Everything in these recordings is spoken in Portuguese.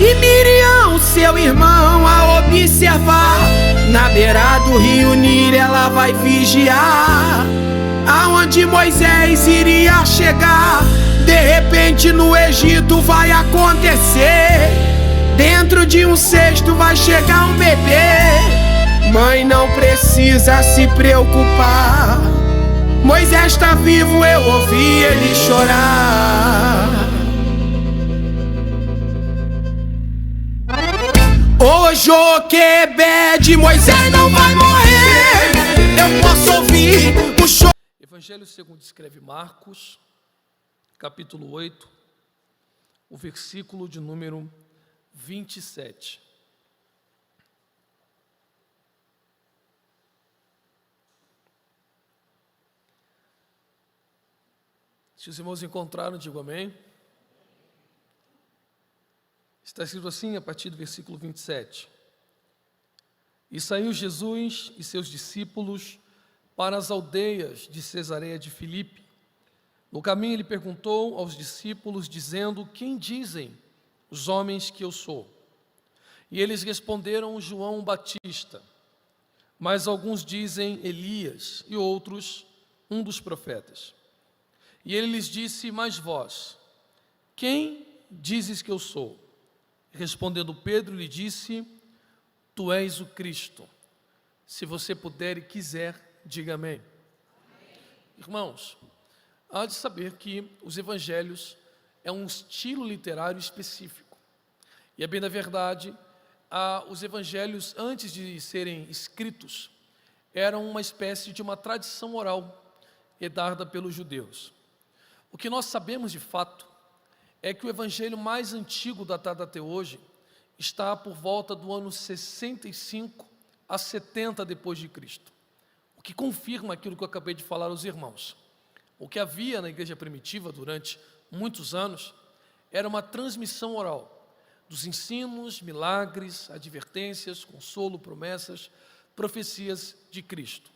E Miriam, seu irmão, a observar. Na beira do rio Nilo ela vai vigiar, aonde Moisés iria chegar. De repente no Egito vai acontecer, dentro de um cesto vai chegar um bebê. Mãe, não precisa se preocupar, Moisés está vivo, eu ouvi ele chorar. Ô Joquebede, Moisés não vai morrer, eu posso ouvir o choro. Evangelho segundo escreve Marcos, capítulo 8, o versículo de número 27. Se os irmãos encontraram, digo amém. Está escrito assim a partir do versículo 27. E saiu Jesus e seus discípulos para as aldeias de Cesareia de Filipe. No caminho ele perguntou aos discípulos, dizendo: quem dizem os homens que eu sou? E eles responderam: João Batista. Mas alguns dizem Elias, e outros, um dos profetas. E ele lhes disse: mas vós, quem dizes que eu sou? Respondendo Pedro, lhe disse: tu és o Cristo. Se você puder e quiser, diga amém. Irmãos, há de saber que os evangelhos é um estilo literário específico. E é bem da verdade, os evangelhos, antes de serem escritos, eram uma espécie de uma tradição oral herdada pelos judeus. O que nós sabemos de fato é que o evangelho mais antigo datado até hoje está por volta do ano 65 a 70 depois de Cristo. O que confirma aquilo que eu acabei de falar aos irmãos. O que havia na igreja primitiva durante muitos anos era uma transmissão oral dos ensinos, milagres, advertências, consolo, promessas, profecias de Cristo.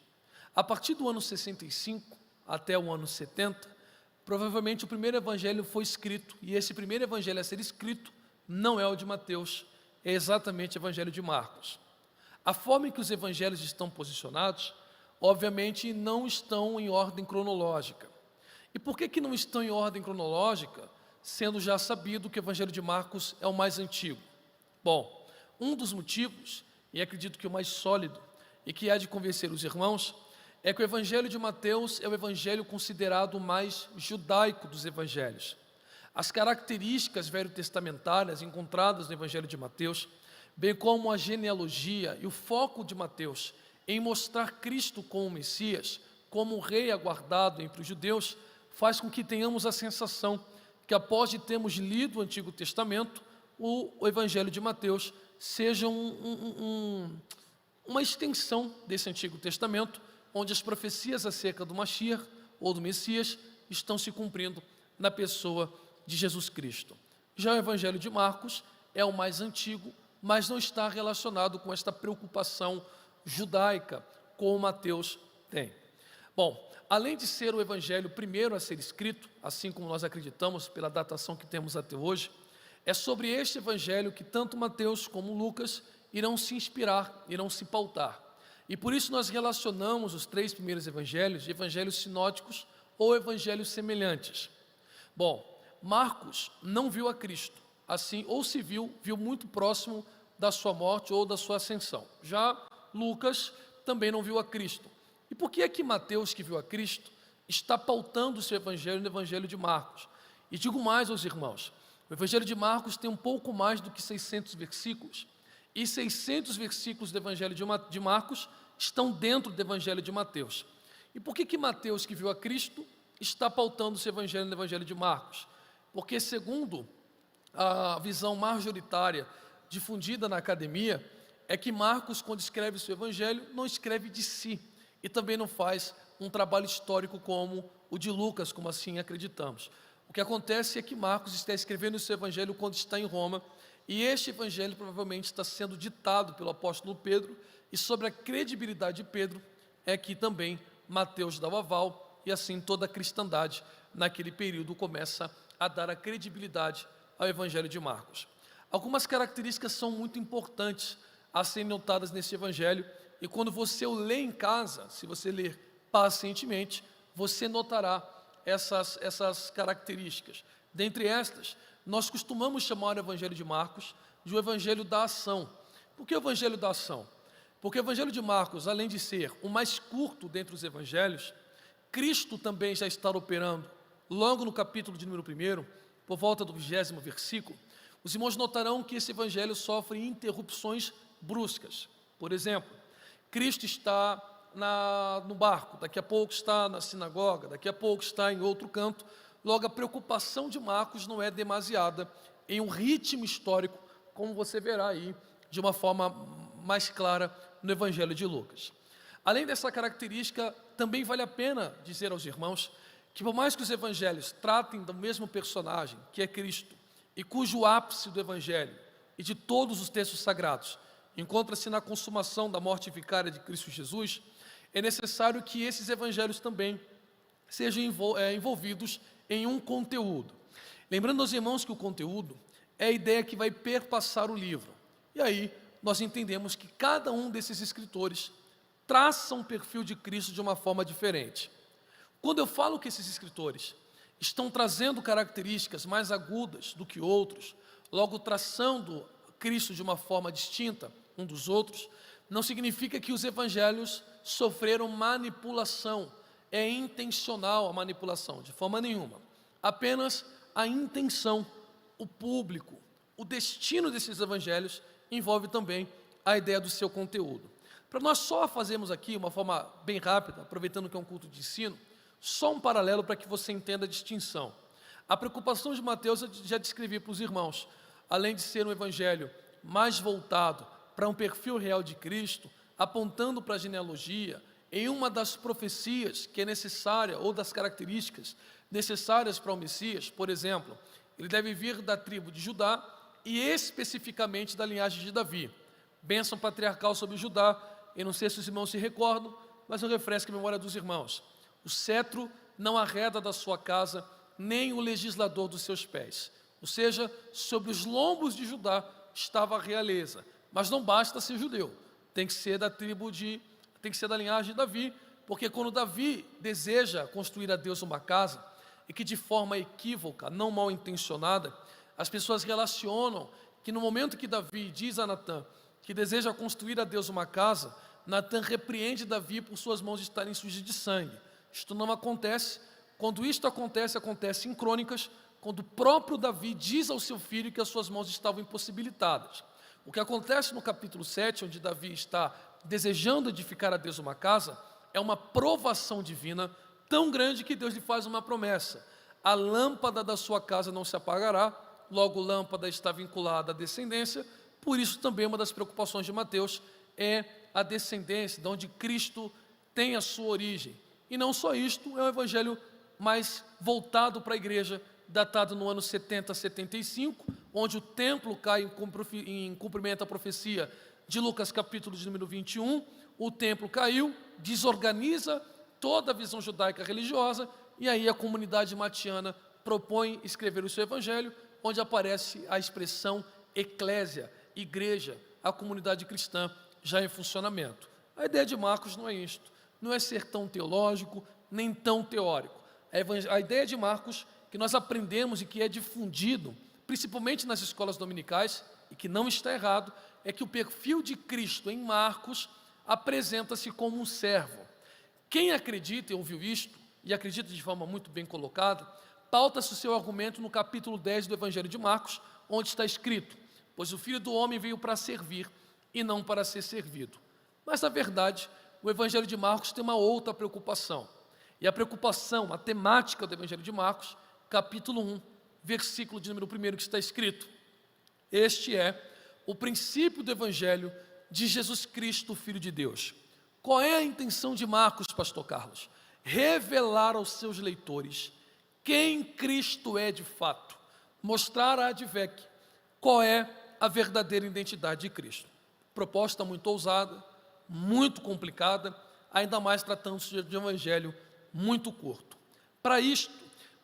A partir do ano 65 até o ano 70, provavelmente o primeiro evangelho foi escrito, e esse primeiro evangelho a ser escrito não é o de Mateus, é exatamente o evangelho de Marcos. A forma em que os evangelhos estão posicionados, obviamente não estão em ordem cronológica. E por que não estão em ordem cronológica, sendo já sabido que o evangelho de Marcos é o mais antigo? Bom, um dos motivos, e acredito que o mais sólido, e que há de convencer os irmãos, é que o evangelho de Mateus é o evangelho considerado o mais judaico dos evangelhos. As características veterotestamentárias encontradas no evangelho de Mateus, bem como a genealogia e o foco de Mateus em mostrar Cristo como Messias, como o rei aguardado entre os judeus, faz com que tenhamos a sensação que, após de termos lido o Antigo Testamento, o evangelho de Mateus seja uma extensão desse Antigo Testamento, onde as profecias acerca do Mashiach, ou do Messias, estão se cumprindo na pessoa de Jesus Cristo. Já o Evangelho de Marcos é o mais antigo, mas não está relacionado com esta preocupação judaica, como Mateus tem. Bom, além de ser o Evangelho primeiro a ser escrito, assim como nós acreditamos pela datação que temos até hoje, é sobre este Evangelho que tanto Mateus como Lucas irão se inspirar, irão se pautar. E por isso nós relacionamos os três primeiros evangelhos de evangelhos sinóticos ou evangelhos semelhantes. Bom, Marcos não viu a Cristo, assim, ou se viu muito próximo da sua morte ou da sua ascensão. Já Lucas também não viu a Cristo. E por que é que Mateus, que viu a Cristo, está pautando o seu evangelho no evangelho de Marcos? E digo mais aos irmãos, o evangelho de Marcos tem um pouco mais do que 600 versículos, e 600 versículos do evangelho de Marcos estão dentro do evangelho de Mateus. E por que Mateus, que viu a Cristo, está pautando o seu evangelho no evangelho de Marcos? Porque, segundo a visão majoritária difundida na academia, é que Marcos, quando escreve o seu evangelho, não escreve de si, e também não faz um trabalho histórico como o de Lucas, como assim acreditamos. O que acontece é que Marcos está escrevendo o seu evangelho quando está em Roma, e este evangelho provavelmente está sendo ditado pelo apóstolo Pedro, e sobre a credibilidade de Pedro é que também Mateus dá o aval, e assim toda a cristandade naquele período começa a dar a credibilidade ao evangelho de Marcos. Algumas características são muito importantes a serem notadas nesse evangelho, e quando você o lê em casa, se você ler pacientemente, você notará essas características. Dentre estas, nós costumamos chamar o evangelho de Marcos de o evangelho da ação. Por que o evangelho da ação? Porque o evangelho de Marcos, além de ser o mais curto dentre os evangelhos, Cristo também já está operando. Logo no capítulo de número 1, por volta do 20º versículo, os irmãos notarão que esse evangelho sofre interrupções bruscas. Por exemplo, Cristo está no barco, daqui a pouco está na sinagoga, daqui a pouco está em outro canto. Logo, a preocupação de Marcos não é demasiada em um ritmo histórico, como você verá aí de uma forma mais clara no evangelho de Lucas. Além dessa característica, também vale a pena dizer aos irmãos que, por mais que os evangelhos tratem do mesmo personagem, que é Cristo, e cujo ápice do evangelho e de todos os textos sagrados encontra-se na consumação da morte vicária de Cristo Jesus, é necessário que esses evangelhos também sejam envolvidos em um conteúdo. Lembrando aos irmãos que o conteúdo é a ideia que vai perpassar o livro. E aí nós entendemos que cada um desses escritores traça um perfil de Cristo de uma forma diferente. Quando eu falo que esses escritores estão trazendo características mais agudas do que outros, logo traçando Cristo de uma forma distinta um dos outros, não significa que os evangelhos sofreram manipulação. É intencional a manipulação, de forma nenhuma. Apenas a intenção, o público, o destino desses evangelhos envolve também a ideia do seu conteúdo. Para nós só fazermos aqui, uma forma bem rápida, aproveitando que é um culto de ensino, só um paralelo para que você entenda a distinção. A preocupação de Mateus eu já descrevi para os irmãos. Além de ser um evangelho mais voltado para um perfil real de Cristo, apontando para a genealogia, em uma das profecias que é necessária, ou das características necessárias para o Messias, por exemplo, ele deve vir da tribo de Judá e especificamente da linhagem de Davi. Bênção patriarcal sobre Judá. Eu não sei se os irmãos se recordam, mas eu refresco a memória dos irmãos. O cetro não arreda da sua casa, nem o legislador dos seus pés. Ou seja, sobre os lombos de Judá estava a realeza. Mas não basta ser judeu, tem que ser da linhagem de Davi, porque quando Davi deseja construir a Deus uma casa, e que de forma equívoca, não mal intencionada, as pessoas relacionam que no momento que Davi diz a Natã que deseja construir a Deus uma casa, Natã repreende Davi por suas mãos estarem sujas de sangue. Isto não acontece. Quando isto acontece, acontece em Crônicas, quando o próprio Davi diz ao seu filho que as suas mãos estavam impossibilitadas. O que acontece no capítulo 7, onde Davi está desejando edificar a Deus uma casa, é uma provação divina tão grande que Deus lhe faz uma promessa: a lâmpada da sua casa não se apagará. Logo, lâmpada está vinculada à descendência. Por isso também uma das preocupações de Mateus é a descendência, de onde Cristo tem a sua origem. E não só isto, é um evangelho mais voltado para a igreja, datado no ano 70 a 75, onde o templo cai em cumprimento à profecia de Lucas capítulo de número 21, o templo caiu, desorganiza toda a visão judaica religiosa, e aí a comunidade matiana propõe escrever o seu evangelho, onde aparece a expressão eclésia, igreja, a comunidade cristã já em funcionamento. A ideia de Marcos não é isto, não é ser tão teológico, nem tão teórico. A ideia de Marcos, que nós aprendemos e que é difundido, principalmente nas escolas dominicais, e que não está errado, é que o perfil de Cristo em Marcos apresenta-se como um servo. Quem acredita e ouviu isto, e acredita de forma muito bem colocada, pauta-se o seu argumento no capítulo 10 do Evangelho de Marcos, onde está escrito: pois o Filho do Homem veio para servir e não para ser servido. Mas, na verdade, o Evangelho de Marcos tem uma outra preocupação. E a preocupação, a temática do Evangelho de Marcos, capítulo 1, versículo de número 1, que está escrito: este é o princípio do Evangelho de Jesus Cristo, o Filho de Deus. Qual é a intenção de Marcos, pastor Carlos? Revelar aos seus leitores quem Cristo é de fato, mostrar a advec qual é a verdadeira identidade de Cristo. Proposta muito ousada, muito complicada, ainda mais tratando-se de um evangelho muito curto. Para isto,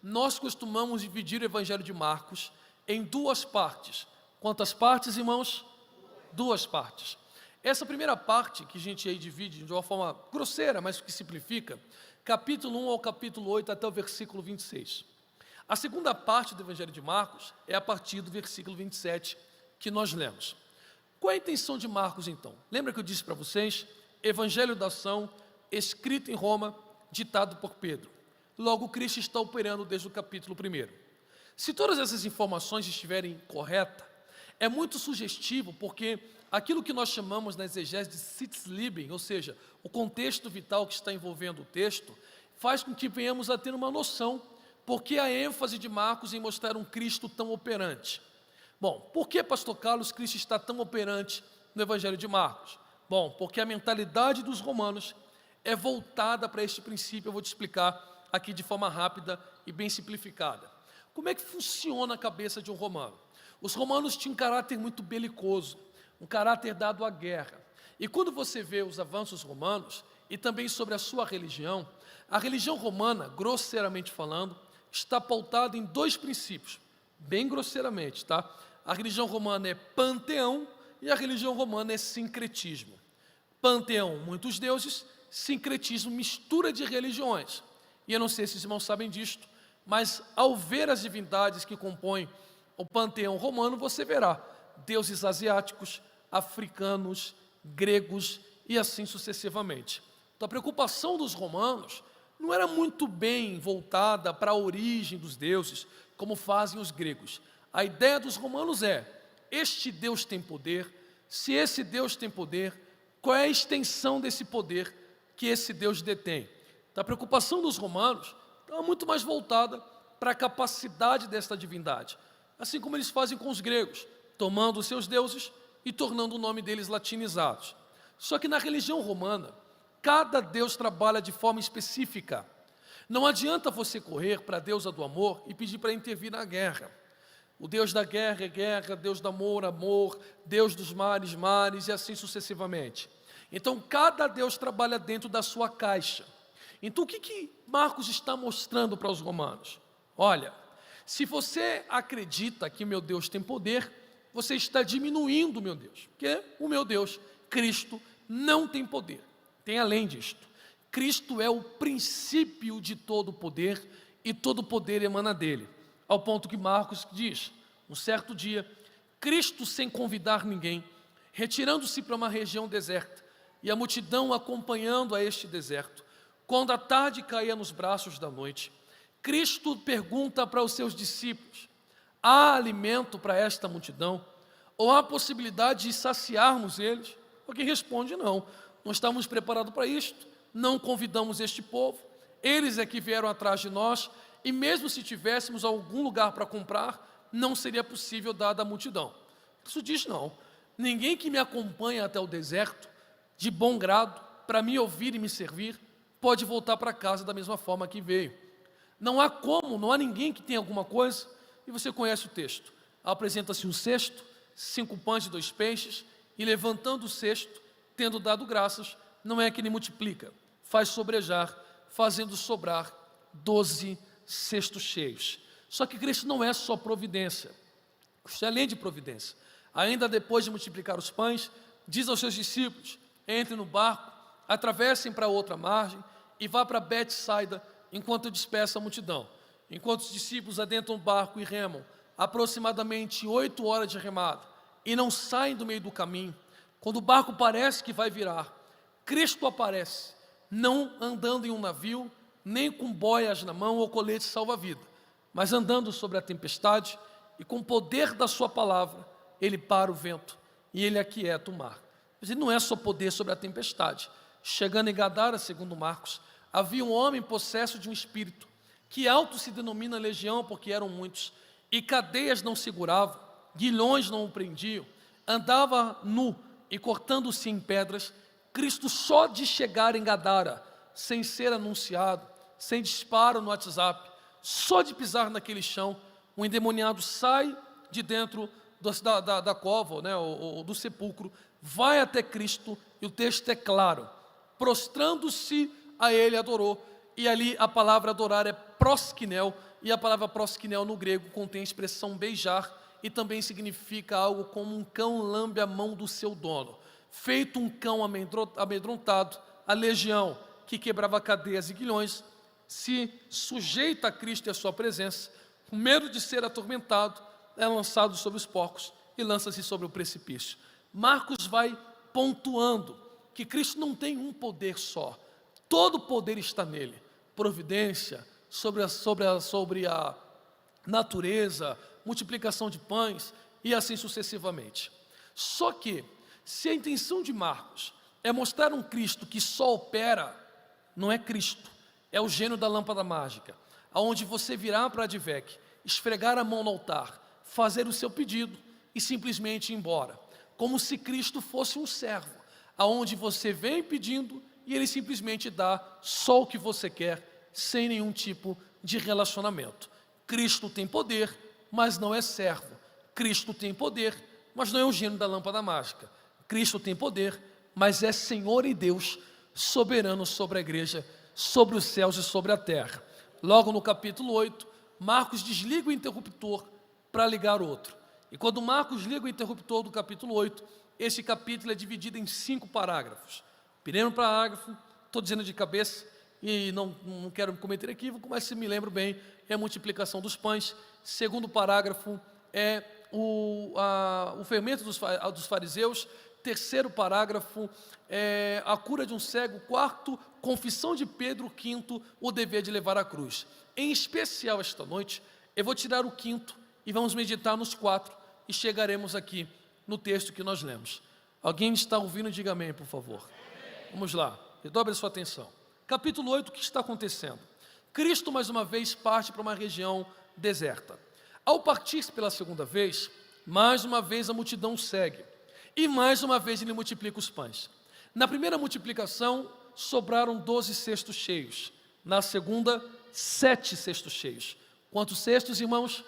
nós costumamos dividir o evangelho de Marcos em duas partes, Quantas partes, irmãos? Duas partes. Essa primeira parte, que a gente aí divide de uma forma grosseira, mas que simplifica, capítulo 1 ao capítulo 8 até o versículo 26. A segunda parte do Evangelho de Marcos é a partir do versículo 27 que nós lemos. Qual é a intenção de Marcos, então? Lembra que eu disse para vocês? Evangelho da ação, escrito em Roma, ditado por Pedro. Logo, Cristo está operando desde o capítulo 1. Se todas essas informações estiverem corretas, é muito sugestivo, porque aquilo que nós chamamos na exegese de Sitzleben, ou seja, o contexto vital que está envolvendo o texto, faz com que venhamos a ter uma noção, porque a ênfase de Marcos em mostrar um Cristo tão operante. Bom, por que, pastor Carlos, Cristo está tão operante no Evangelho de Marcos? Bom, porque a mentalidade dos romanos é voltada para este princípio. Eu vou te explicar aqui de forma rápida e bem simplificada. Como é que funciona a cabeça de um romano? Os romanos tinham um caráter muito belicoso, um caráter dado à guerra. E quando você vê os avanços romanos, e também sobre a sua religião, a religião romana, grosseiramente falando, está pautada em dois princípios, bem grosseiramente, tá? A religião romana é panteão e a religião romana é sincretismo. Panteão, muitos deuses; sincretismo, mistura de religiões. E eu não sei se os irmãos sabem disto, mas ao ver as divindades que compõem o panteão romano, você verá deuses asiáticos, africanos, gregos e assim sucessivamente. Então a preocupação dos romanos não era muito bem voltada para a origem dos deuses, como fazem os gregos. A ideia dos romanos é: este Deus tem poder. Se esse Deus tem poder, qual é a extensão desse poder que esse Deus detém? Então a preocupação dos romanos estava muito mais voltada para a capacidade desta divindade, assim como eles fazem com os gregos, tomando os seus deuses e tornando o nome deles latinizados. Só que na religião romana, cada deus trabalha de forma específica. Não adianta você correr para a deusa do amor e pedir para intervir na guerra. O Deus da guerra é guerra, Deus do amor, amor, Deus dos mares, mares, e assim sucessivamente. Então, cada Deus trabalha dentro da sua caixa. Então, o que Marcos está mostrando para os romanos? Olha, se você acredita que meu Deus tem poder, você está diminuindo o meu Deus, porque o meu Deus, Cristo, não tem poder. Tem além disto. Cristo é o princípio de todo poder e todo poder emana dele. Ao ponto que Marcos diz: um certo dia, Cristo, sem convidar ninguém, retirando-se para uma região deserta, e a multidão acompanhando a este deserto, quando a tarde caía nos braços da noite, Cristo pergunta para os seus discípulos: há alimento para esta multidão? Ou há possibilidade de saciarmos eles? Alguém responde: não estávamos preparados para isto, não convidamos este povo, eles é que vieram atrás de nós, e mesmo se tivéssemos algum lugar para comprar, não seria possível dada a multidão. Isso diz: não, ninguém que me acompanha até o deserto, de bom grado, para me ouvir e me servir, pode voltar para casa da mesma forma que veio. Não há ninguém que tenha alguma coisa, e você conhece o texto. Apresenta-se um cesto, 5 pães e 2 peixes, e levantando o cesto, tendo dado graças, não é que ele multiplica, faz sobrejar, fazendo sobrar 12 cestos cheios. Só que Cristo não é só providência, Cristo é além de providência. Ainda depois de multiplicar os pães, diz aos seus discípulos: entrem no barco, atravessem para outra margem e vá para Betsaida, enquanto dispersa a multidão. Enquanto os discípulos adentram o barco e remam aproximadamente 8 horas de remada e não saem do meio do caminho, quando o barco parece que vai virar, Cristo aparece, não andando em um navio, nem com boias na mão ou colete salva-vida, mas andando sobre a tempestade, e com o poder da sua palavra, ele para o vento e ele aquieta o mar. Mas ele não é só poder sobre a tempestade. Chegando em Gadara, segundo Marcos, havia um homem possesso de um espírito, que alto se denomina legião, porque eram muitos, e cadeias não seguravam, guilhões não o prendiam, andava nu e cortando-se em pedras. Cristo, só de chegar em Gadara, sem ser anunciado, sem disparo no WhatsApp, só de pisar naquele chão, o endemoniado sai de dentro da cova, né, ou do sepulcro, vai até Cristo, e o texto é claro: prostrando-se a ele, adorou. E ali a palavra adorar é proskinel, e a palavra proskinel no grego contém a expressão beijar, e também significa algo como um cão lambe a mão do seu dono. Feito um cão amedrontado, a legião que quebrava cadeias e grilhões se sujeita a Cristo e a sua presença, com medo de ser atormentado, é lançado sobre os porcos e lança-se sobre o precipício. Marcos vai pontuando que Cristo não tem um poder só, todo o poder está nele. Providência, sobre a natureza, multiplicação de pães e assim sucessivamente. Só que, se a intenção de Marcos é mostrar um Cristo que só opera, não é Cristo, é o gênio da lâmpada mágica, aonde você virá para a Advec, esfregar a mão no altar, fazer o seu pedido e simplesmente ir embora, como se Cristo fosse um servo, aonde você vem pedindo e ele simplesmente dá só o que você quer, sem nenhum tipo de relacionamento. Cristo tem poder, mas não é servo. Cristo tem poder, mas não é o gênio da lâmpada mágica. Cristo tem poder, mas é Senhor e Deus, soberano sobre a igreja, sobre os céus e sobre a terra. Logo no capítulo 8, Marcos desliga o interruptor para ligar outro. E quando Marcos liga o interruptor do capítulo 8, esse capítulo é dividido em 5 parágrafos. Primeiro parágrafo, estou dizendo de cabeça, e não quero cometer equívoco, mas se me lembro bem, é a multiplicação dos pães. Segundo parágrafo é o fermento dos fariseus. Terceiro parágrafo é a cura de um cego. Quarto, confissão de Pedro. Quinto, o dever de levar a cruz. Em especial esta noite, eu vou tirar o quinto e vamos meditar nos 4 e chegaremos aqui no texto que nós lemos. Alguém está ouvindo? Diga amém, por favor. Vamos lá, dobre a sua atenção. Capítulo 8, o que está acontecendo? Cristo mais uma vez parte para uma região deserta. Ao partir pela segunda vez, mais uma vez a multidão segue. E mais uma vez ele multiplica os pães. Na primeira multiplicação, sobraram 12 cestos cheios. Na segunda, 7 cestos cheios. Quantos cestos, irmãos?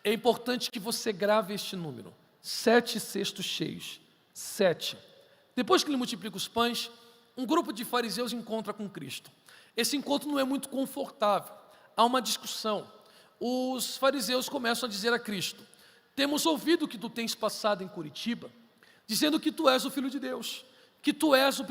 É importante que você grave este número. 7 cestos cheios. 7. Depois que ele multiplica os pães, um grupo de fariseus encontra com Cristo. Esse encontro não é muito confortável. Há uma discussão. Os fariseus começam a dizer a Cristo: temos ouvido que tu tens passado em Curitiba, dizendo que tu és o Filho de Deus, que tu és o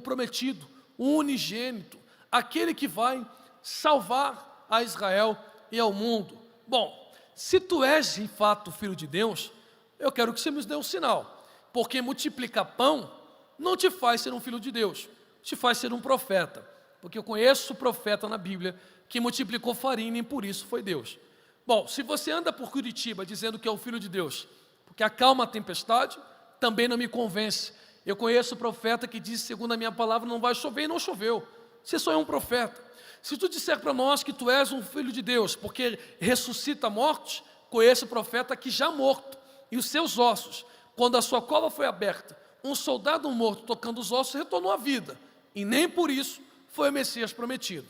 prometido, o unigênito, aquele que vai salvar a Israel e ao mundo. Bom, se tu és de fato o Filho de Deus, eu quero que você me dê um sinal, porque multiplicar pão não te faz ser um filho de Deus, te faz ser um profeta, porque eu conheço o profeta na Bíblia que multiplicou farinha e por isso foi Deus. Bom, se você anda por Curitiba dizendo que é o Filho de Deus, porque acalma a tempestade, também não me convence. Eu conheço o profeta que diz, segundo a minha palavra, não vai chover e não choveu. Você só é um profeta. Se tu disser para nós que tu és um Filho de Deus, porque ressuscita mortos, conheço o profeta que já morto, e os seus ossos, quando a sua cova foi aberta, um soldado morto tocando os ossos retornou à vida, e nem por isso foi o Messias prometido.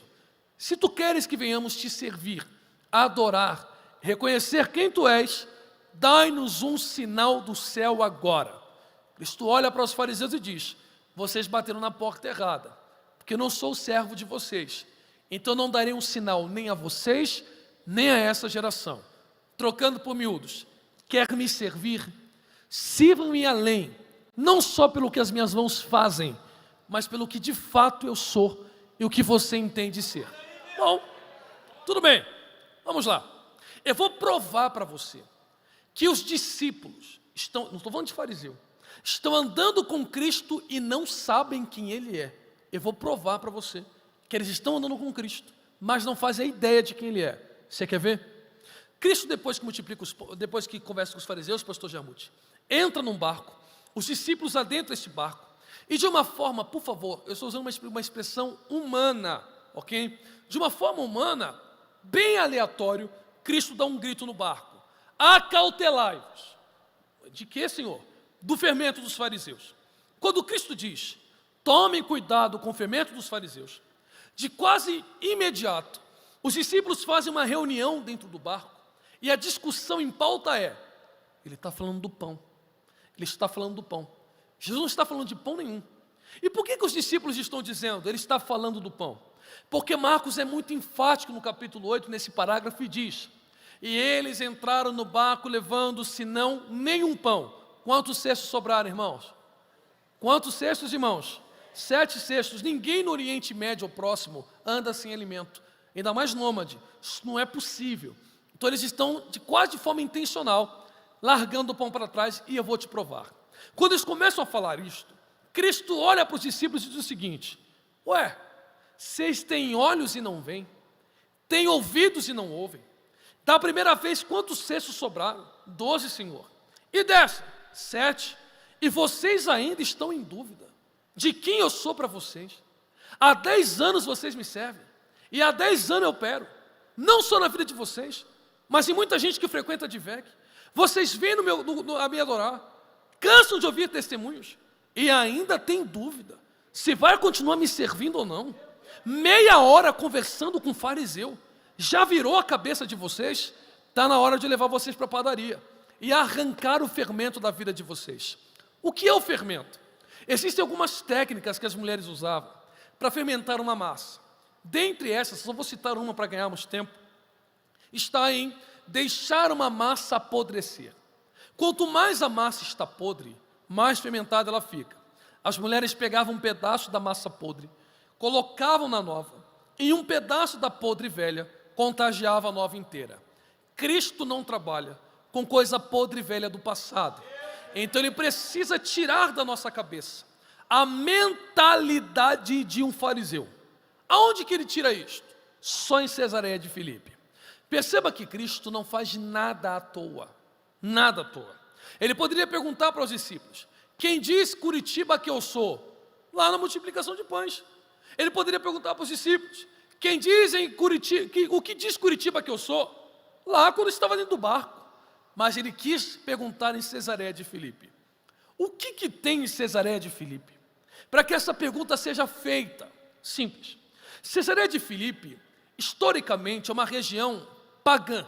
Se tu queres que venhamos te servir, adorar, reconhecer quem tu és, dai-nos um sinal do céu agora. Cristo olha para os fariseus e diz: vocês bateram na porta errada, porque eu não sou o servo de vocês, então não darei um sinal nem a vocês, nem a essa geração. Trocando por miúdos, quer me servir? Sirvam-me além, não só pelo que as minhas mãos fazem, mas pelo que de fato eu sou e o que você entende ser. Bom, tudo bem, vamos lá. Eu vou provar para você que os discípulos estão, não estou falando de fariseu, estão andando com Cristo e não sabem quem Ele é. Eu vou provar para você que eles estão andando com Cristo, mas não fazem a ideia de quem Ele é. Você quer ver? Cristo, depois que conversa com os fariseus, pastor Jamute, entra num barco, os discípulos adentram esse barco, e de uma forma, por favor, eu estou usando uma expressão humana, ok? De uma forma humana, bem aleatório, Cristo dá um grito no barco: acautelai-vos. De que, Senhor? Do fermento dos fariseus. Quando Cristo diz: tomem cuidado com o fermento dos fariseus, de quase imediato, os discípulos fazem uma reunião dentro do barco, e a discussão em pauta é: ele está falando do pão. Ele está falando do pão. Jesus não está falando de pão nenhum. E por que os discípulos estão dizendo ele está falando do pão? Porque Marcos é muito enfático no capítulo 8, nesse parágrafo, e diz E eles entraram no barco levando, senão, nenhum pão. Quantos cestos sobraram, irmãos? Quantos cestos, irmãos? 7 cestos. Ninguém no Oriente Médio ou próximo anda sem alimento, ainda mais nômade. Isso não é possível. Então eles estão quase de forma intencional largando o pão para trás, e eu vou te provar. Quando eles começam a falar isto, Cristo olha para os discípulos e diz o seguinte: ué, vocês têm olhos e não veem, têm ouvidos e não ouvem. Da primeira vez, quantos cestos sobraram? 12, Senhor. E dessa? 7. E vocês ainda estão em dúvida de quem eu sou para vocês. Há 10 anos vocês me servem, e há 10 anos eu opero, não só na vida de vocês, mas em muita gente que frequenta a DVEC. Vocês vêm a me adorar, cansam de ouvir testemunhos, e ainda tem dúvida se vai continuar me servindo ou não. Meia hora conversando com um fariseu, já virou a cabeça de vocês? Está na hora de levar vocês para a padaria e arrancar o fermento da vida de vocês. O que é o fermento? Existem algumas técnicas que as mulheres usavam para fermentar uma massa. Dentre essas, só vou citar uma para ganharmos tempo, está em deixar uma massa apodrecer. Quanto mais a massa está podre, mais fermentada ela fica. As mulheres pegavam um pedaço da massa podre, colocavam na nova, e um pedaço da podre velha contagiava a nova inteira. Cristo não trabalha com coisa podre e velha do passado. Então Ele precisa tirar da nossa cabeça a mentalidade de um fariseu. Aonde que Ele tira isto? Só em Cesareia de Filipe. Perceba que Cristo não faz nada à toa. Nada à toa. Ele poderia perguntar para os discípulos: quem diz Curitiba que eu sou? Lá na multiplicação de pães. Ele poderia perguntar para os discípulos: quem diz em Curitiba, o que diz Curitiba que eu sou? Lá quando estava dentro do barco. Mas ele quis perguntar em Cesareia de Filipe. O que tem em Cesareia de Filipe? Para que essa pergunta seja feita. Simples. Cesareia de Filipe, historicamente, é uma região pagã,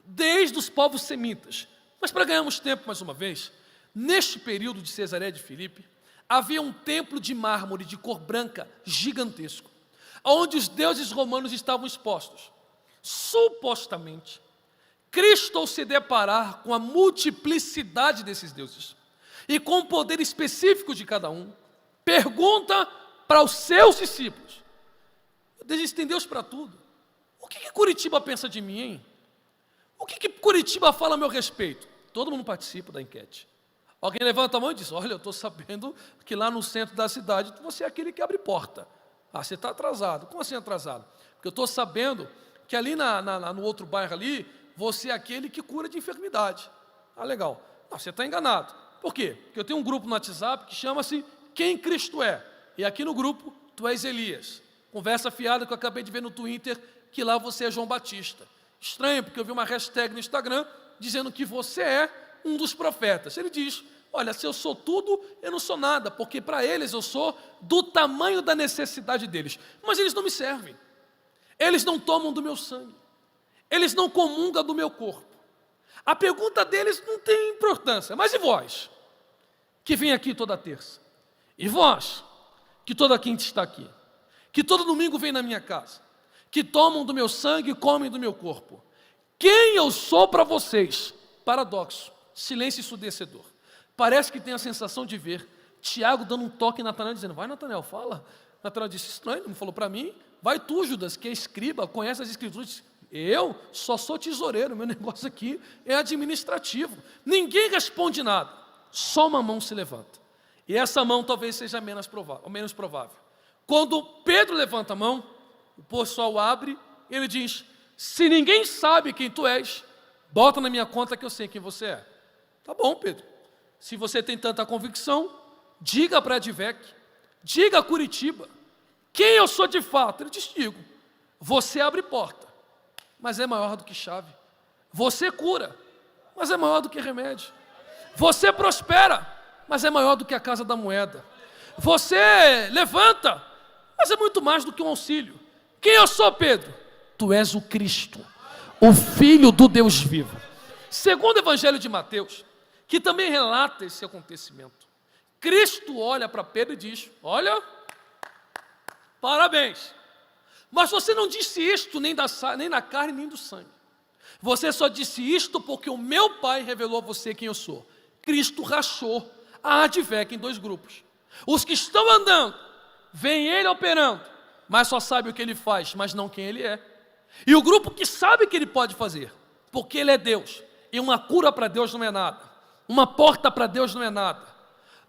desde os povos semitas. Mas para ganharmos tempo mais uma vez, neste período de Cesareia de Filipe, havia um templo de mármore de cor branca gigantesco, onde os deuses romanos estavam expostos. Supostamente, Cristo, ao se deparar com a multiplicidade desses deuses e com o poder específico de cada um, pergunta para os seus discípulos: existem Deus para tudo. O que Curitiba pensa de mim, hein? O que Curitiba fala a meu respeito? Todo mundo participa da enquete. Alguém levanta a mão e diz: olha, eu estou sabendo que lá no centro da cidade você é aquele que abre porta. Ah, você está atrasado. Como assim atrasado? Porque eu estou sabendo que ali no outro bairro ali, você é aquele que cura de enfermidade. Ah, legal. Não, você está enganado. Por quê? Porque eu tenho um grupo no WhatsApp que chama-se Quem Cristo É. E aqui no grupo, tu és Elias. Conversa fiada que eu acabei de ver no Twitter, que lá você é João Batista. Estranho, porque eu vi uma hashtag no Instagram dizendo que você é um dos profetas. Ele diz: olha, se eu sou tudo, eu não sou nada, porque para eles eu sou do tamanho da necessidade deles. Mas eles não me servem. Eles não tomam do meu sangue. Eles não comungam do meu corpo. A pergunta deles não tem importância. Mas e vós, que vem aqui toda terça? E vós, que toda quinta está aqui? Que todo domingo vem na minha casa? Que tomam do meu sangue e comem do meu corpo? Quem eu sou para vocês? Paradoxo, silêncio ensurdecedor. Parece que tem a sensação de ver Tiago dando um toque em Natanael, dizendo: vai, Natanael, fala. Natanael disse: estranho, não falou para mim. Vai tu, Judas, que é escriba, conhece as escrituras. Eu só sou tesoureiro, meu negócio aqui é administrativo. Ninguém responde nada, só uma mão se levanta. E essa mão talvez seja menos provável. Quando Pedro levanta a mão, o pessoal abre, ele diz: se ninguém sabe quem tu és, bota na minha conta que eu sei quem você é. Tá bom, Pedro. Se você tem tanta convicção, diga para a DVEC, diga a Curitiba, quem eu sou de fato. Ele diz: digo, você abre porta, mas é maior do que chave. Você cura, mas é maior do que remédio. Você prospera, mas é maior do que a casa da moeda. Você levanta, mas é muito mais do que um auxílio. Quem eu sou, Pedro? Tu és o Cristo, o Filho do Deus vivo. Segundo o Evangelho de Mateus, que também relata esse acontecimento, Cristo olha para Pedro e diz: olha, parabéns, mas você não disse isto nem da carne nem do sangue, Você só disse isto porque o meu Pai revelou a você quem eu sou. Cristo rachou a Advec em 2 grupos. Os que estão andando, veem Ele operando, mas só sabem o que Ele faz, mas não quem Ele é. E o grupo que sabe o que Ele pode fazer, porque Ele é Deus. E uma cura para Deus não é nada. Uma porta para Deus não é nada.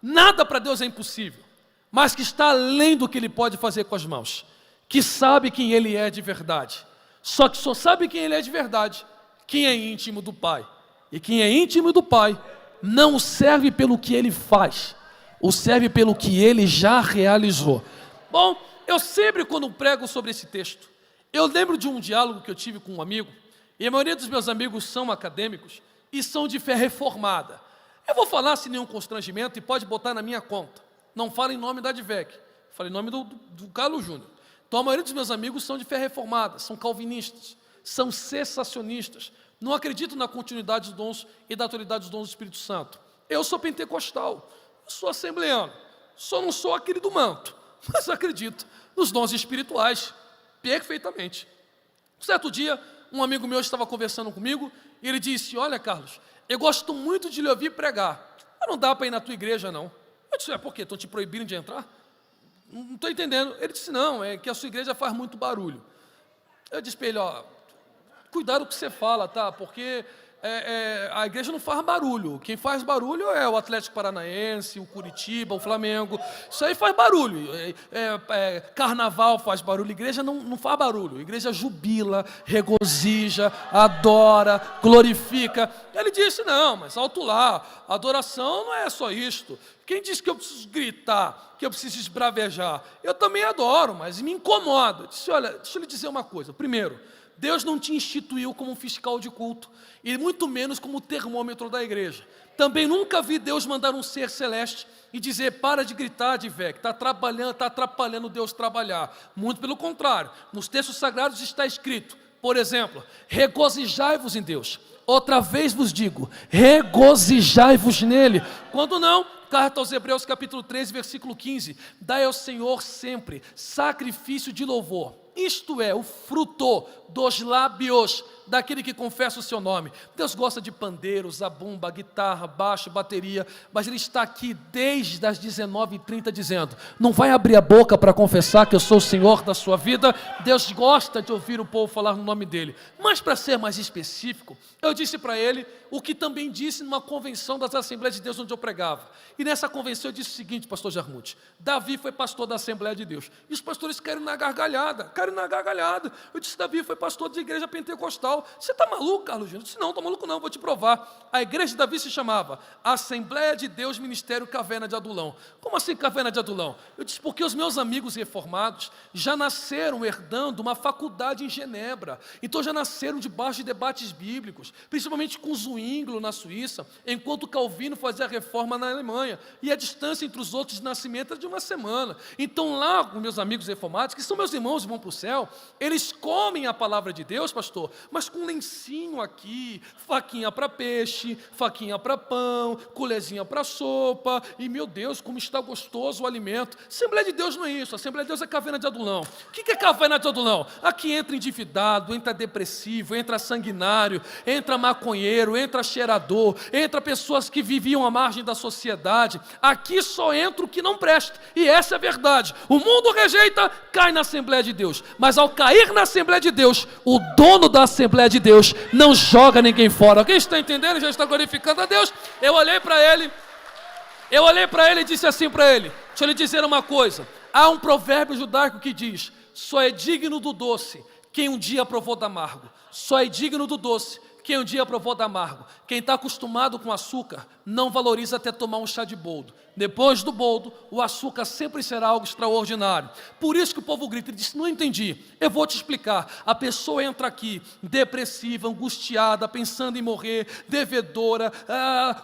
Nada para Deus é impossível. Mas que está além do que Ele pode fazer com as mãos. Que sabe quem Ele é de verdade. Só que só sabe quem Ele é de verdade quem é íntimo do Pai. E quem é íntimo do Pai não o serve pelo que Ele faz, o serve pelo que Ele já realizou. Bom, eu sempre quando prego sobre esse texto, eu lembro de um diálogo que eu tive com um amigo, e a maioria dos meus amigos são acadêmicos e são de fé reformada. Eu vou falar sem nenhum constrangimento e pode botar na minha conta. Não fala em nome da Advec, fala em nome do Carlos Júnior. Então a maioria dos meus amigos são de fé reformada, são calvinistas, são cessacionistas, não acreditam na continuidade dos dons e da autoridade dos dons do Espírito Santo. Eu sou pentecostal, eu sou assembleano, só não sou aquele do manto, mas acredito nos dons espirituais, perfeitamente. Certo dia, um amigo meu estava conversando comigo, e ele disse, olha Carlos, eu gosto muito de lhe ouvir pregar, mas não dá para ir na tua igreja não. Eu disse, por quê? Estão te proibindo de entrar? Não estou entendendo. Ele disse, não, é que a sua igreja faz muito barulho. Eu disse para ele, cuidado com o que você fala, tá? Porque a igreja não faz barulho. Quem faz barulho é o Atlético Paranaense, o Curitiba, o Flamengo. Isso aí faz barulho. Carnaval faz barulho. A igreja não faz barulho. A igreja jubila, regozija, adora, glorifica. Ele disse, não, mas alto lá. Adoração não é só isto. Quem disse que eu preciso gritar, que eu preciso esbravejar? Eu também adoro, mas me incomoda. Eu disse, olha, deixa eu lhe dizer uma coisa. Primeiro, Deus não te instituiu como um fiscal de culto, e muito menos como termômetro da igreja. Também nunca vi Deus mandar um ser celeste e dizer, para de gritar, Advec, está atrapalhando Deus trabalhar. Muito pelo contrário, nos textos sagrados está escrito, por exemplo, regozijai-vos em Deus. Outra vez vos digo, regozijai-vos nele. Quando não, carta aos Hebreus capítulo 13, versículo 15, dai ao Senhor sempre sacrifício de louvor, isto é, o fruto dos lábios daquele que confessa o seu nome. Deus gosta de pandeiro, zabumba, guitarra, baixo, bateria, mas Ele está aqui desde as 19h30 dizendo, não vai abrir a boca para confessar que eu sou o Senhor da sua vida. Deus gosta de ouvir o povo falar no nome dEle. Mas para ser mais específico, eu disse para ele o que também disse numa convenção das Assembleias de Deus onde eu pregava. E nessa convenção eu disse o seguinte, pastor Jarmuth, Davi foi pastor da Assembleia de Deus. E os pastores querem na gargalhada. Eu disse, Davi foi pastor de igreja pentecostal. Você está maluco, Carlos Júnior? Eu disse, não, estou maluco não, vou te provar. A igreja de Davi se chamava Assembleia de Deus Ministério Caverna de Adulão. Como assim Caverna de Adulão? Eu disse, porque os meus amigos reformados já nasceram herdando uma faculdade em Genebra. Então já nasceram debaixo de debates bíblicos, principalmente com Zwinglio na Suíça, enquanto Calvino fazia a reforma na Alemanha. E a distância entre os outros de nascimento era de uma semana. Então lá, com meus amigos reformados, que são meus irmãos e vão para o céu, eles comem a palavra de Deus, pastor, mas com lencinho aqui, faquinha para peixe, faquinha para pão, colherzinha para sopa, e meu Deus, como está gostoso o alimento. Assembleia de Deus não é isso, Assembleia de Deus é caverna de adulão. O que é caverna de adulão? Aqui entra endividado, entra depressivo, entra sanguinário, entra maconheiro, entra cheirador, entra pessoas que viviam à margem da sociedade. Aqui só entra o que não presta, e essa é a verdade. O mundo rejeita, cai na Assembleia de Deus, mas ao cair na Assembleia de Deus, o dono da Assembleia de Deus não joga ninguém fora. Quem está entendendo, já está glorificando a Deus. Eu olhei para ele e disse assim para ele, deixa eu lhe dizer uma coisa, há um provérbio judaico que diz, só é digno do doce quem um dia provou do amargo. Só é digno do doce quem um dia provou do amargo. Quem está acostumado com açúcar não valoriza até tomar um chá de boldo. Depois do boldo, o açúcar sempre será algo extraordinário. Por isso que o povo grita e diz, não entendi, eu vou te explicar. A pessoa entra aqui depressiva, angustiada, pensando em morrer, devedora,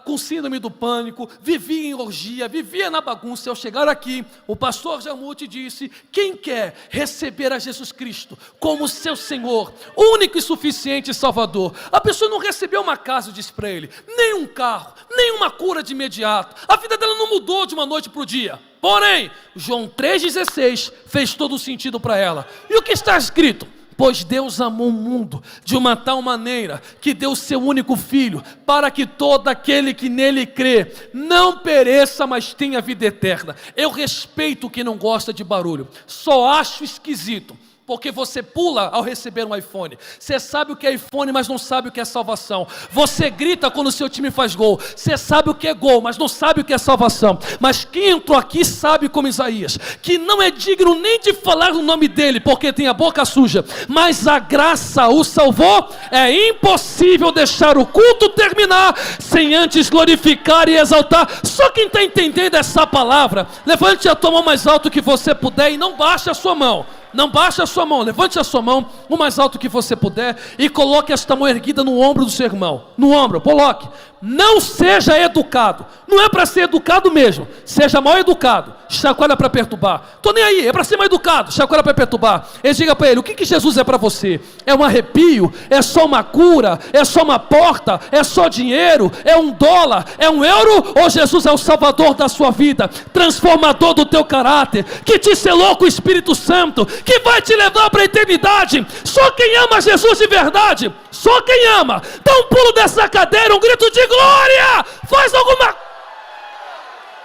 com síndrome do pânico, vivia em orgia, vivia na bagunça. Ao chegar aqui, o pastor Jarmuth disse, quem quer receber a Jesus Cristo como seu Senhor, único e suficiente Salvador? A pessoa não recebeu uma casa, eu disse para ele, nem um carro, nem uma cura de imediato. A vida dela não mudou de uma noite para o dia. Porém, João 3,16 fez todo o sentido para ela. E o que está escrito? Pois Deus amou o mundo de uma tal maneira que deu seu único Filho, para que todo aquele que nele crê não pereça, mas tenha vida eterna. Eu respeito quem não gosta de barulho, só acho esquisito porque você pula ao receber um iPhone. Você sabe o que é iPhone, mas não sabe o que é salvação. Você grita quando o seu time faz gol. Você sabe o que é gol, mas não sabe o que é salvação. Mas quem entrou aqui sabe, como Isaías, que não é digno nem de falar o nome dele, porque tem a boca suja, mas a graça o salvou. É impossível deixar o culto terminar sem antes glorificar e exaltar. Só quem está entendendo essa palavra, levante a tua mão mais alto que você puder e não baixe a sua mão. Não baixe a sua mão, levante a sua mão o mais alto que você puder e coloque esta mão erguida no ombro do seu irmão. No ombro, coloque. Não seja educado. Não é para ser educado mesmo. Seja mal educado. Chacoalha para perturbar. Estou nem aí, é para ser mal educado. Chacoalha para perturbar. E diga para ele, o que Jesus é para você? É um arrepio? É só uma cura? É só uma porta? É só dinheiro? É $1? É €1? Ou Jesus é o salvador da sua vida? Transformador do teu caráter? Que te selou com o Espírito Santo? Que vai te levar para a eternidade? Só quem ama Jesus de verdade, só quem ama, dá um pulo dessa cadeira, um grito de glória, faz alguma...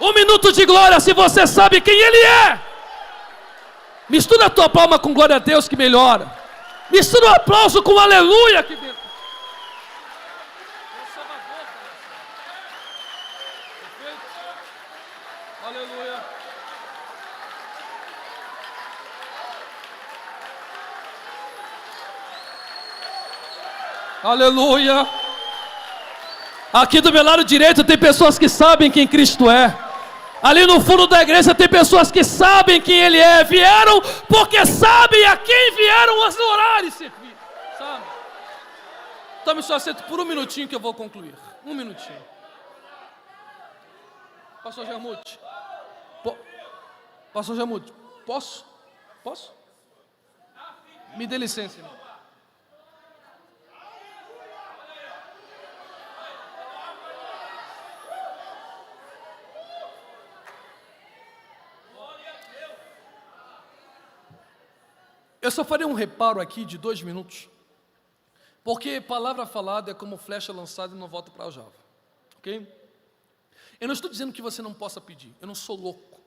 Um minuto de glória se você sabe quem Ele é. Mistura a tua palma com glória a Deus que melhora. Mistura o aplauso com aleluia que melhora. Aleluia. Aleluia. Aqui do meu lado direito tem pessoas que sabem quem Cristo é. Ali no fundo da igreja tem pessoas que sabem quem Ele é. Vieram porque sabem a quem vieram adorar e servir. Sabe? Tome seu assento por um minutinho que eu vou concluir. Um minutinho. Pastor Jamute. Pastor Jamute, posso? Posso? Me dê licença, irmão. Eu só farei um reparo aqui de 2 minutos, porque palavra falada é como flecha lançada e não volta para a aljava, ok? Eu não estou dizendo que você não possa pedir, eu não sou louco.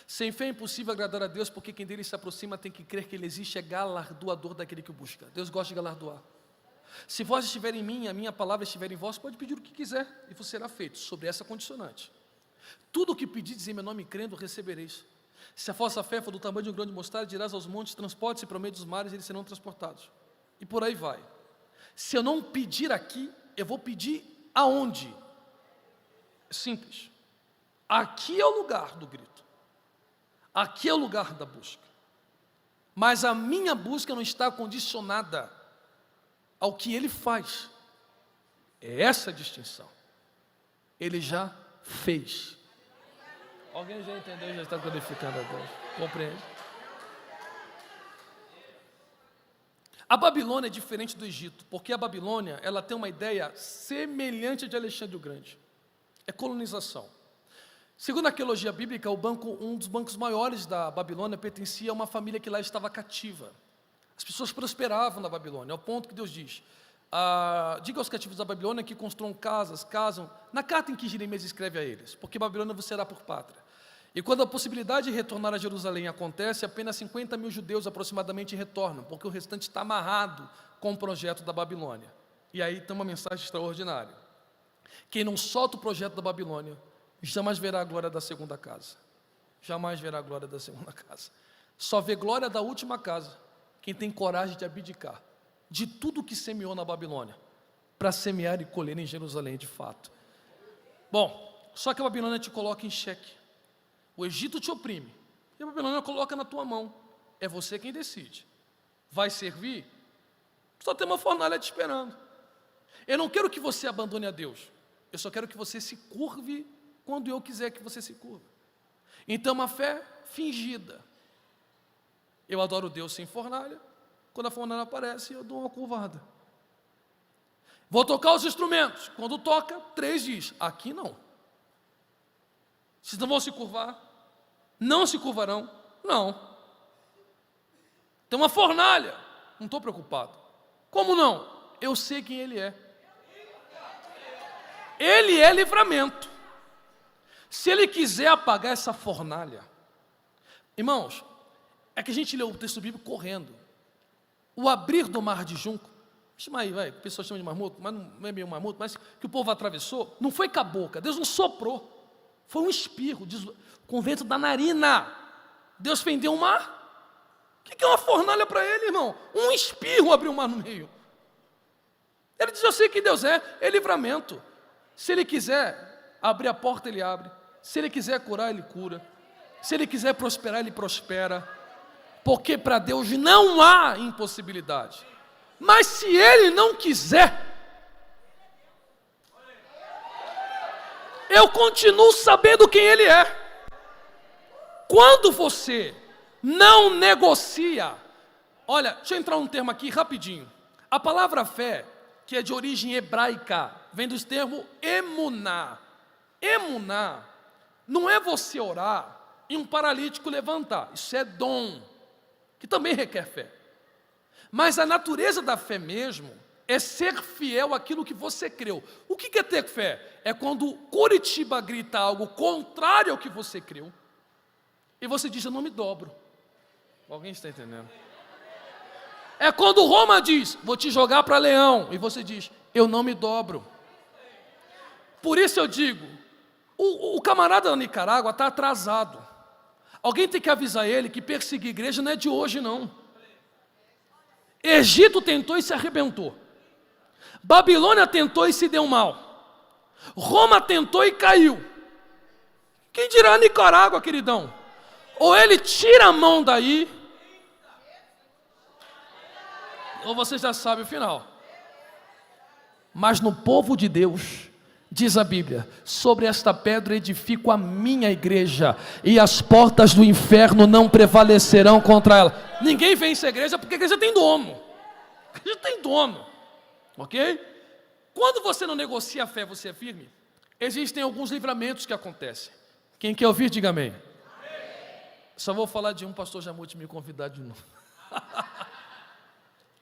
Sem fé é impossível agradar a Deus, porque quem dele se aproxima tem que crer que Ele existe, é galardoador daquele que o busca. Deus gosta de galardoar. Se vós estiver em mim, a minha palavra estiver em vós, pode pedir o que quiser, e vos será feito, sobre essa condicionante. Tudo o que pedides em meu nome crendo, recebereis. Se a vossa fé for do tamanho de um grão de mostarda, dirás aos montes, transporte-se para o meio dos mares, e eles serão transportados. E por aí vai. Se eu não pedir aqui, eu vou pedir aonde? Simples. Aqui é o lugar do grito. Aqui é o lugar da busca. Mas a minha busca não está condicionada ao que Ele faz. É essa a distinção. Ele já fez. Alguém já entendeu e já está glorificando a Deus? Compreende? A Babilônia é diferente do Egito, porque a Babilônia, ela tem uma ideia semelhante a de Alexandre o Grande. É colonização. Segundo a arqueologia bíblica, um dos bancos maiores da Babilônia pertencia a uma família que lá estava cativa. As pessoas prosperavam na Babilônia, ao ponto que Deus diz, diga aos cativos da Babilônia que construam casas, casam, na carta em que Jeremias escreve a eles, porque Babilônia vos será por pátria. E quando a possibilidade de retornar a Jerusalém acontece, apenas 50 mil judeus aproximadamente retornam, porque o restante está amarrado com o projeto da Babilônia. E aí tem uma mensagem extraordinária. Quem não solta o projeto da Babilônia, jamais verá a glória da segunda casa. Jamais verá a glória da segunda casa. Só vê glória da última casa quem tem coragem de abdicar de tudo que semeou na Babilônia, para semear e colher em Jerusalém de fato. Bom, só que a Babilônia te coloca em xeque. O Egito te oprime, e a Babilônia coloca na tua mão. É você quem decide. Vai servir? Só tem uma fornalha te esperando. Eu não quero que você abandone a Deus. Eu só quero que você se curve quando eu quiser que você se curve. Então, uma fé fingida. Eu adoro Deus sem fornalha. Quando a fornalha aparece, eu dou uma curvada. Vou tocar os instrumentos. Quando toca, 3 diz, aqui não. Vocês não vão se curvar? Não se curvarão? Não. Tem uma fornalha. Não estou preocupado. Como não? Eu sei quem Ele é. Ele é livramento. Se Ele quiser apagar essa fornalha, irmãos, é que a gente lê o texto bíblico correndo. O abrir do mar de junco, chama aí, vai, a pessoa chama de mar morto, mas não é meio mar morto, mas que o povo atravessou, não foi com a boca, Deus não soprou, foi um espirro, com o vento da narina. Deus fendeu o mar. O que é uma fornalha para Ele, irmão? Um espirro abriu o mar no meio. Ele diz: eu sei que Deus é livramento. Se Ele quiser abrir a porta, Ele abre. Se Ele quiser curar, Ele cura. Se Ele quiser prosperar, Ele prospera. Porque para Deus não há impossibilidade. Mas se Ele não quiser, eu continuo sabendo quem Ele é. Quando você não negocia, olha, deixa eu entrar num termo aqui rapidinho. A palavra fé, que é de origem hebraica, vem dos termos emuná. Emuná não é você orar e um paralítico levantar. Isso é dom, que também requer fé. Mas a natureza da fé mesmo é ser fiel àquilo que você creu. O que é ter fé? É quando Curitiba grita algo contrário ao que você creu, e você diz: eu não me dobro. Alguém está entendendo? É quando Roma diz: vou te jogar para Leão, e você diz: eu não me dobro. Por isso eu digo, o camarada da Nicarágua está atrasado. Alguém tem que avisar ele que perseguir a igreja não é de hoje, não. Egito tentou e se arrebentou. Babilônia tentou e se deu mal. Roma tentou e caiu. Quem dirá Nicarágua, queridão? Ou ele tira a mão daí, ou você já sabe o final. Mas no povo de Deus, diz a Bíblia: sobre esta pedra edifico a minha igreja, e as portas do inferno não prevalecerão contra ela. Ninguém vence a igreja porque a igreja tem dono. A igreja tem dono, ok? Quando você não negocia a fé, você é firme. Existem alguns livramentos que acontecem. Quem quer ouvir, diga amém. Só vou falar de um, pastor Jamute me convidar de novo.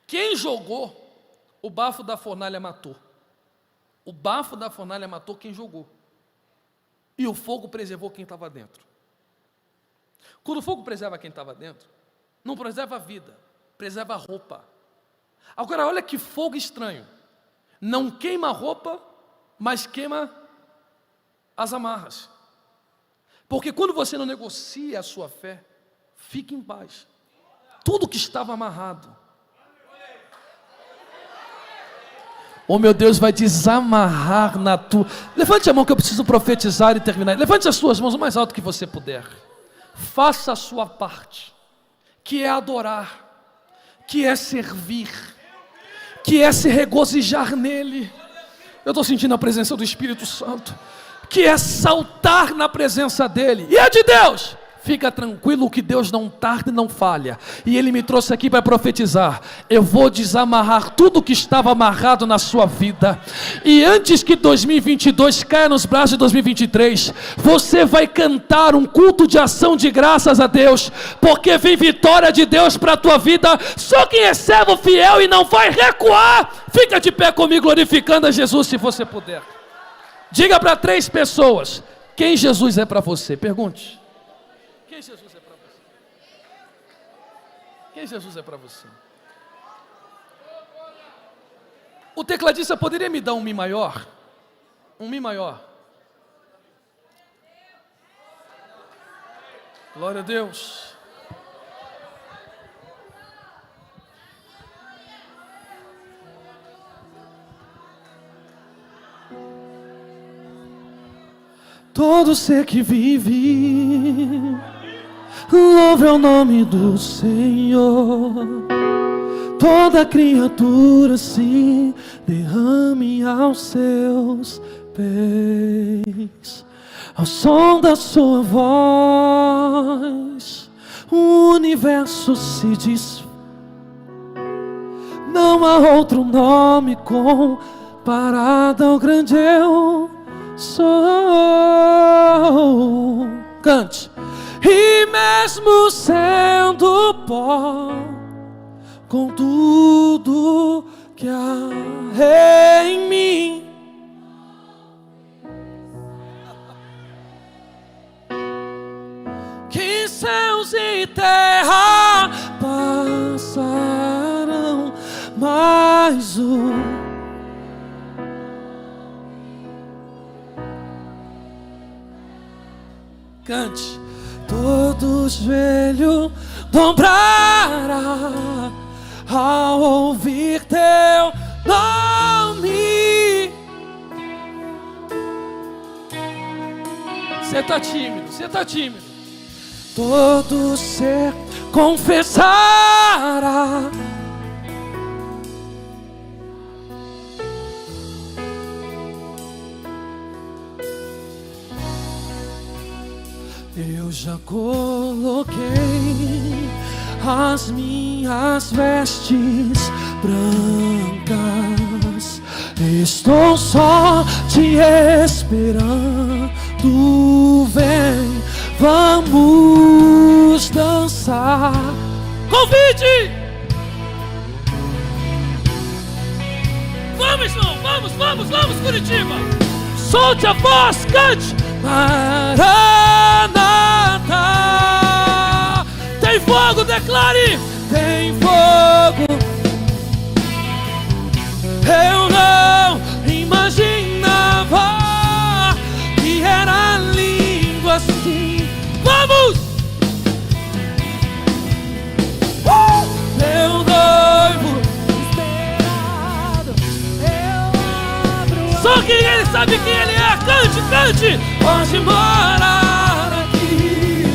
Quem jogou, o bafo da fornalha matou. O bafo da fornalha matou quem jogou. E o fogo preservou quem estava dentro. Quando o fogo preserva quem estava dentro, não preserva a vida, preserva a roupa. Agora olha que fogo estranho. Não queima a roupa, mas queima as amarras. Porque quando você não negocia a sua fé, fique em paz. Tudo que estava amarrado, oh meu Deus, vai desamarrar na tua... Levante a mão que eu preciso profetizar e terminar. Levante as suas mãos o mais alto que você puder. Faça a sua parte, que é adorar, que é servir, que é se regozijar nele. Eu estou sentindo a presença do Espírito Santo. Que é saltar na presença dele. E é de Deus. Fica tranquilo que Deus não tarda e não falha. E Ele me trouxe aqui para profetizar. Eu vou desamarrar tudo que estava amarrado na sua vida. E antes que 2022 caia nos braços de 2023, você vai cantar um culto de ação de graças a Deus, porque vem vitória de Deus para a tua vida. Só quem é servo fiel e não vai recuar, fica de pé comigo glorificando a Jesus, se você puder. Diga para 3 pessoas: quem Jesus é para você? Pergunte. Quem Jesus é para você? Quem Jesus é para você? O tecladista poderia me dar um Mi maior? Um Mi maior. Glória a Deus. Todo ser que vive, louve o nome do Senhor. Toda criatura se derrame aos seus pés. Ao som da sua voz, o universo se desfaz. Não há outro nome comparado ao grande eu sou. Cante. E mesmo sendo pó, com tudo que há em mim. Que céus e terra passarão, mas cante. Todo joelho dobrará ao ouvir teu nome. Você tá tímido, você tá tímido. Todo ser confessará. Eu já coloquei as minhas vestes brancas. Estou só te esperando. Vem, vamos dançar. Convide! Vamos, irmão, vamos, Curitiba! Solte a voz, cante! Maranata! Tem fogo, declare! Tem fogo! Eu não imaginava que era lindo assim. Vamos! Meu noivo esperado, eu abro. Só quem ele sabe quem ele é. Cante, cante! Pode morar aqui.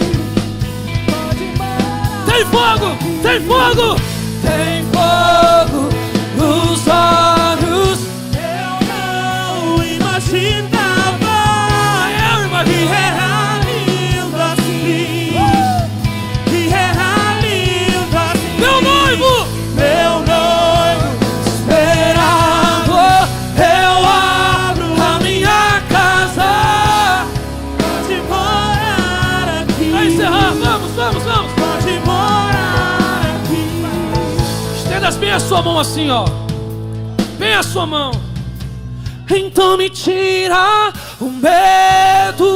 Pode morar. Tem fogo, tem fogo, tem fogo nos olhos. Eu não imaginava que era lindo assim. Que era lindo assim. Meu noivo esperado, eu abro a minha casa. Pode morar aqui. Vai encerrar, vamos. Pode morar aqui. Estenda bem a sua mão assim, ó. Bem a sua mão. Então me tira o medo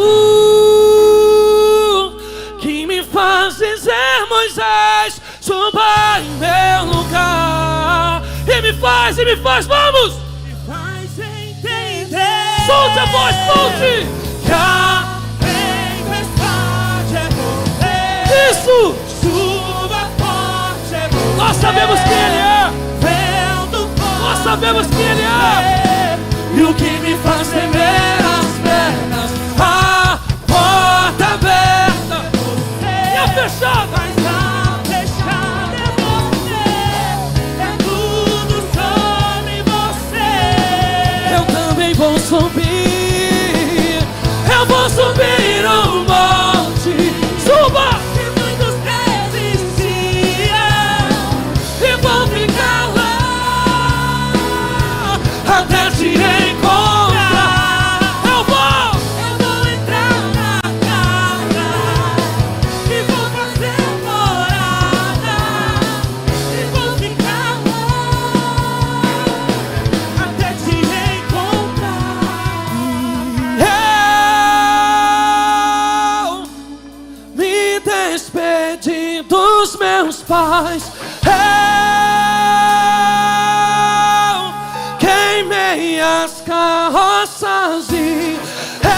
que me faz dizer: Moisés, suba em meu lugar. E me faz, vamos! Me faz entender. Solte a voz, solte! Que a tempestade é poder. Isso! Chuva forte é poder. Nós sabemos quem ele é. Vento forte. Nós sabemos quem ele é. E o que me faz tremer as pernas, a porta aberta e a fechada. Mas a fechada é você, é tudo sobre você. Eu também vou subir, eu vou subir um monte. Suba! E muitos desistiam e vão ficar lá até te encontrar. Eu vou entrar na casa e vou fazer morada e vou ficar lá até te encontrar. Eu me despedi dos meus pais. Queimei as carroças e eu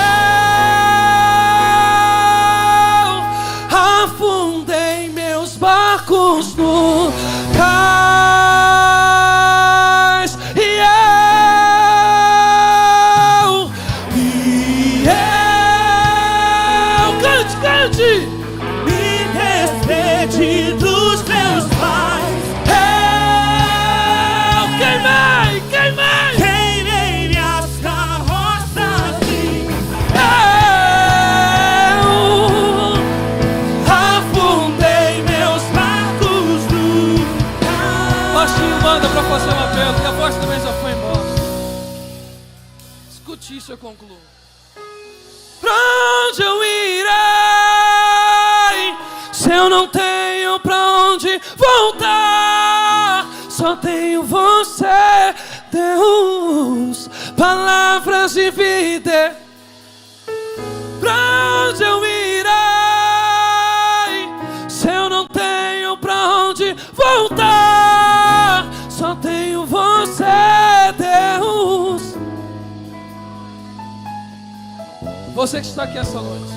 afundei meus barcos no cais. E eu cante! Me despedi dos meus pais. Eu queimei minhas carroças e eu afundei meus barcos no cais. Baixinho manda pra fazer uma apelo, e a voz também já foi embora. Escute isso, eu concluo. Pra onde eu irei se eu não tenho pra onde voltar? Só tenho você, Deus. Palavras de vida. Pra onde eu irei se eu não tenho pra onde voltar? Só tenho você, Deus. Você que está aqui essa noite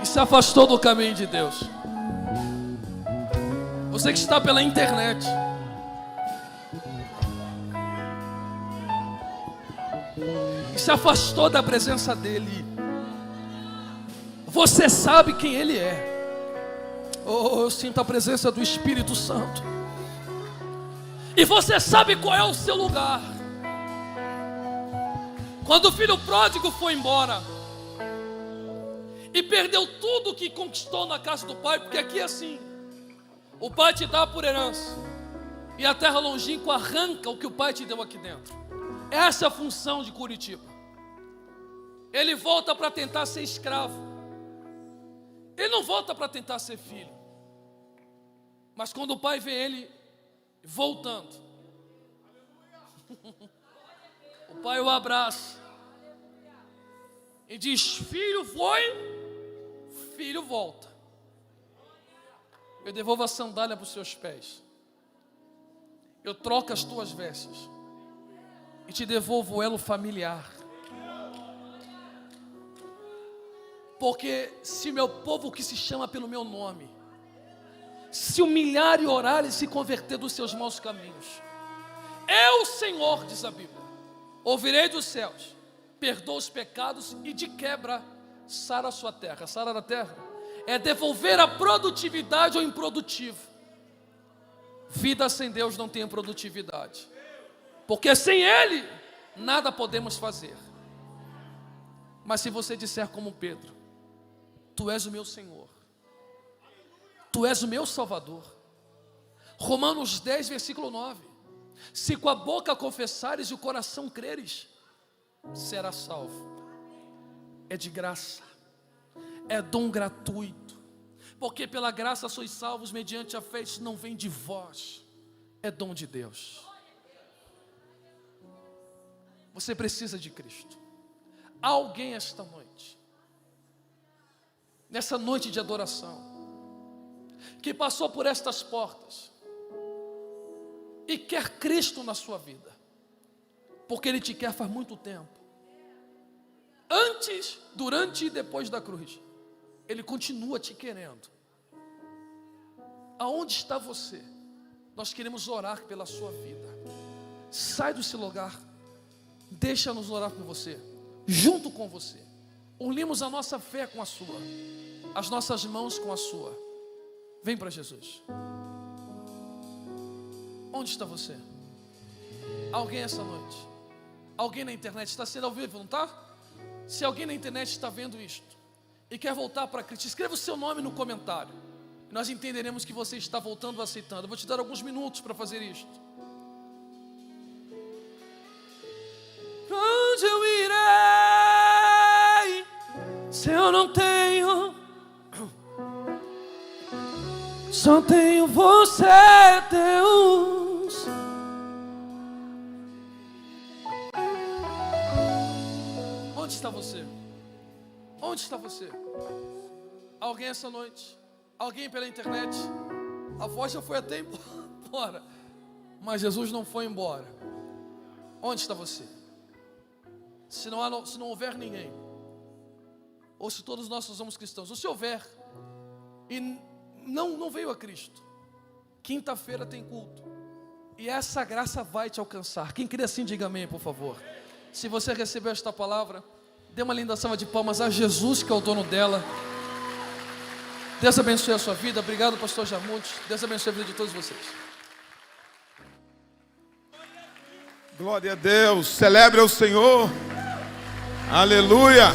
e se afastou do caminho de Deus. Você que está pela internet e se afastou da presença dEle. Você sabe quem Ele é. Oh, eu sinto a presença do Espírito Santo. E você sabe qual é o seu lugar. Quando o filho pródigo foi embora e perdeu tudo que conquistou na casa do pai, porque aqui é assim: o pai te dá por herança e a terra longínqua arranca o que o pai te deu aqui dentro. Essa é a função de Curitiba. Ele volta para tentar ser escravo. Ele não volta para tentar ser filho. Mas quando o pai vê ele voltando, o pai o abraça e diz: filho foi, filho volta. Eu devolvo a sandália para os seus pés. Eu troco as tuas vestes e te devolvo o elo familiar. Porque se meu povo que se chama pelo meu nome se humilhar e orar e se converter dos seus maus caminhos, eu, Senhor, diz a Bíblia, ouvirei dos céus, perdoo os pecados e de quebra sara a sua terra. Sarar a terra é devolver a produtividade ao improdutivo. Vida sem Deus não tem produtividade, porque sem Ele nada podemos fazer. Mas se você disser como Pedro: Tu és o meu Senhor, Tu és o meu Salvador. Romanos 10, versículo 9: se com a boca confessares e o coração creres, será salvo. É de graça, é dom gratuito, porque pela graça sois salvos mediante a fé. Isso não vem de vós, é dom de Deus. Você precisa de Cristo. Alguém esta noite, nessa noite de adoração, que passou por estas portas e quer Cristo na sua vida, porque Ele te quer faz muito tempo. Antes, durante e depois da cruz, Ele continua te querendo. Aonde está você? Nós queremos orar pela sua vida. Sai do seu lugar, deixa-nos orar por você, junto com você. Unimos a nossa fé com a sua, as nossas mãos com a sua. Vem para Jesus. Onde está você? Alguém essa noite? Alguém na internet? Está sendo ao vivo, não está? Se alguém na internet está vendo isto e quer voltar para Cristo, escreva o seu nome no comentário. Nós entenderemos que você está voltando, aceitando. Eu vou te dar alguns minutos para fazer isto. Para onde eu irei se eu não tenho? Só tenho você, Deus. Onde está você? Onde está você? Alguém essa noite? Alguém pela internet? A voz já foi até embora, mas Jesus não foi embora. Onde está você? Se não houver ninguém, ou se todos nós somos cristãos, ou se houver e não veio a Cristo, quinta-feira tem culto, e essa graça vai te alcançar. Quem crê assim, diga amém, por favor. Se você recebeu esta palavra, dê uma linda salva de palmas a Jesus, que é o dono dela. Deus abençoe a sua vida. Obrigado, pastor Jamudes. Deus abençoe a vida de todos vocês. Glória a Deus. Celebre ao Senhor. Aleluia.